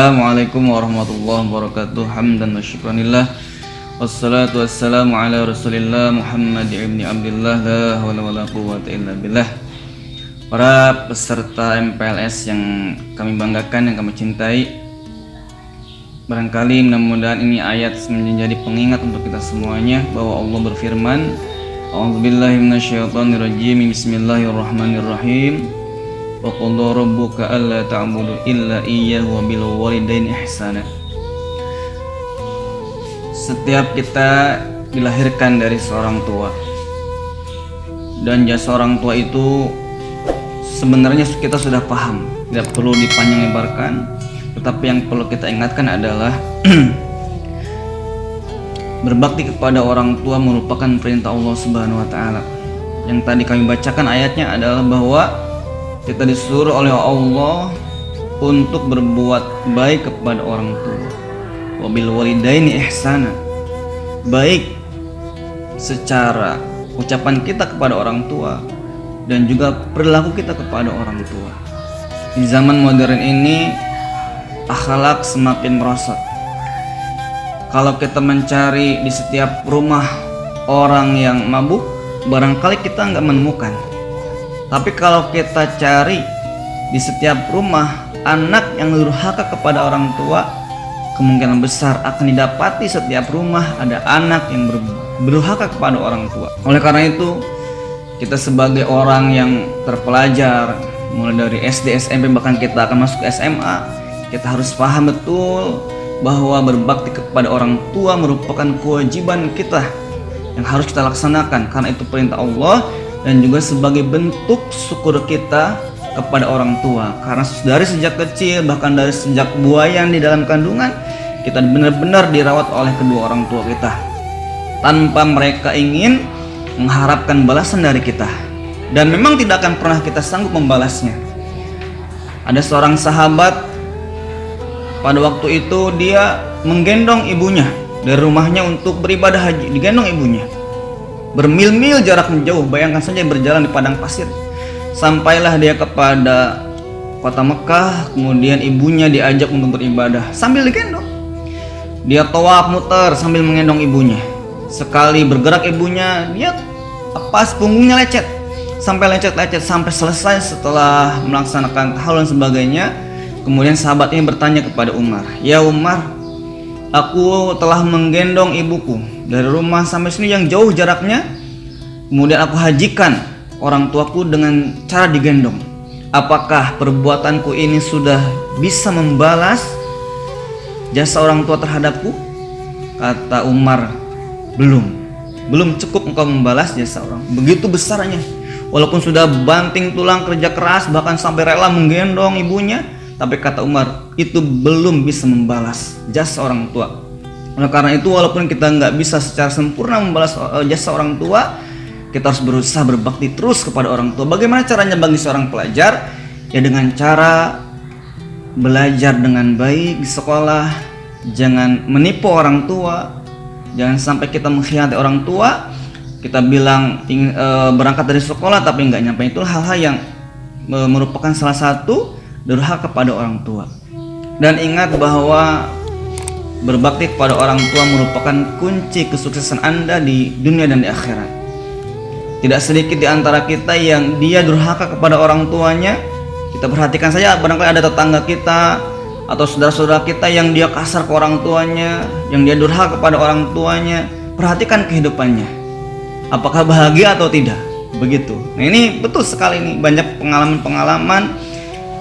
Assalamualaikum warahmatullahi wabarakatuh. Hamdan wa syukranillah. Wassalatu wassalamu ala rasulillah Muhammad ibn Abdillah. La hawla wa la quwwata illa billah. Para peserta MPLS yang kami banggakan, yang kami cintai, barangkali mudah-mudahan ini ayat menjadi pengingat untuk kita semuanya bahwa Allah berfirman, A'udzubillahi minasyaitonirrajim. Bismillahirrahmanirrahim. Wa qala rabbuka alla ta'budu illa iyyahu wa bil walidaini ihsana. Setiap kita dilahirkan dari seorang tua, dan jasa orang tua itu sebenarnya kita sudah paham, tidak perlu dipanjang lebarkan. Tetapi yang perlu kita ingatkan adalah berbakti kepada orang tua merupakan perintah Allah Subhanahu wa taala. Yang tadi kami bacakan ayatnya adalah bahwa kita disuruh oleh Allah untuk berbuat baik kepada orang tua. Wabil walidaini ihsana. Baik secara ucapan kita kepada orang tua dan juga perilaku kita kepada orang tua. Di zaman modern ini akhlak semakin merosot. Kalau kita mencari di setiap rumah orang yang mabuk, barangkali kita nggak menemukan. Tapi kalau kita cari di setiap rumah anak yang durhaka kepada orang tua, kemungkinan besar akan didapati setiap rumah ada anak yang durhaka kepada orang tua. Oleh karena itu, kita sebagai orang yang terpelajar, mulai dari SD, SMP, bahkan kita akan masuk ke SMA, kita harus paham betul bahwa berbakti kepada orang tua merupakan kewajiban kita yang harus kita laksanakan, karena itu perintah Allah dan juga sebagai bentuk syukur kita kepada orang tua. Karena dari sejak kecil, bahkan dari sejak buayan di dalam kandungan, kita benar-benar dirawat oleh kedua orang tua kita tanpa mereka ingin mengharapkan balasan dari kita, dan memang tidak akan pernah kita sanggup membalasnya. Ada seorang sahabat, pada waktu itu dia menggendong ibunya dari rumahnya untuk beribadah haji. Digendong ibunya bermil-mil jarak jauh, bayangkan saja berjalan di padang pasir. Sampailah dia kepada kota Mekah, kemudian ibunya diajak untuk beribadah sambil digendong. Dia tawaf muter sambil menggendong ibunya. Sekali bergerak ibunya, dia pas punggungnya lecet, sampai lecet-lecet sampai selesai. Setelah melaksanakan tahallul dan sebagainya, kemudian sahabat ini bertanya kepada Umar, "Ya Umar, aku telah menggendong ibuku dari rumah sampai sini yang jauh jaraknya, kemudian aku hajikan orang tuaku dengan cara digendong. Apakah perbuatanku ini sudah bisa membalas jasa orang tua terhadapku?" Kata Umar, belum cukup engkau membalas jasa orang. Begitu besarnya, walaupun sudah banting tulang kerja keras, bahkan sampai rela menggendong ibunya, tapi kata Umar, itu belum bisa membalas jasa orang tua. Oleh karena itu, walaupun kita nggak bisa secara sempurna membalas jasa orang tua, kita harus berusaha berbakti terus kepada orang tua. Bagaimana caranya bagi seorang pelajar? Ya dengan cara belajar dengan baik di sekolah, jangan menipu orang tua, jangan sampai kita mengkhianati orang tua. Kita bilang ingin berangkat dari sekolah tapi nggak nyampe. Itu hal-hal yang merupakan salah satu durhaka kepada orang tua. Dan ingat bahwa berbakti kepada orang tua merupakan kunci kesuksesan Anda di dunia dan di akhirat. Tidak sedikit di antara kita yang dia durhaka kepada orang tuanya. Kita perhatikan saja, barangkali ada tetangga kita atau saudara-saudara kita yang dia kasar ke orang tuanya, yang dia durhaka kepada orang tuanya. Perhatikan kehidupannya, apakah bahagia atau tidak. Begitu. Nah, ini betul sekali nih, banyak pengalaman-pengalaman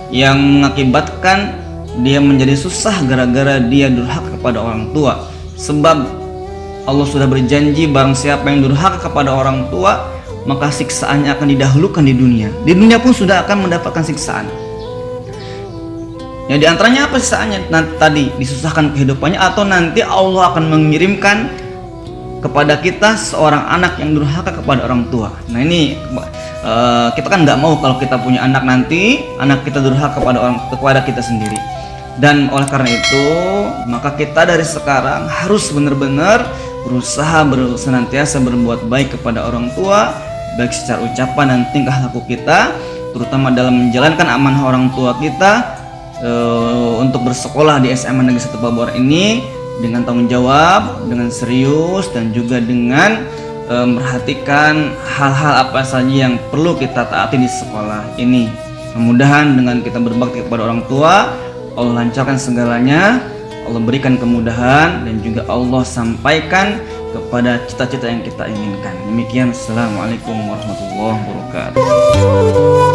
yang mengakibatkan dia menjadi susah gara-gara dia durhaka kepada orang tua. Sebab Allah sudah berjanji, barang siapa yang durhaka kepada orang tua, maka siksaannya akan didahulukan di dunia. Di dunia pun sudah akan mendapatkan siksaan. Ya, di antaranya apa siksaannya? Nanti tadi disusahkan kehidupannya, atau nanti Allah akan mengirimkan kepada kita seorang anak yang durhaka kepada orang tua. Nah, ini kita kan nggak mau kalau kita punya anak nanti anak kita durhaka kepada kita sendiri. Dan oleh karena itu, maka kita dari sekarang harus benar-benar berusaha senantiasa berbuat baik kepada orang tua, baik secara ucapan dan tingkah laku kita, terutama dalam menjalankan amanah orang tua kita, untuk bersekolah di SMA Negeri 1 Pabuaran ini dengan tanggung jawab, dengan serius, dan juga dengan memperhatikan hal-hal apa saja yang perlu kita taati di sekolah ini. Mudah-mudahan dengan kita berbakti kepada orang tua, Allah lancarkan segalanya, Allah berikan kemudahan, dan juga Allah sampaikan kepada cita-cita yang kita inginkan. Demikian, assalamualaikum warahmatullahi wabarakatuh.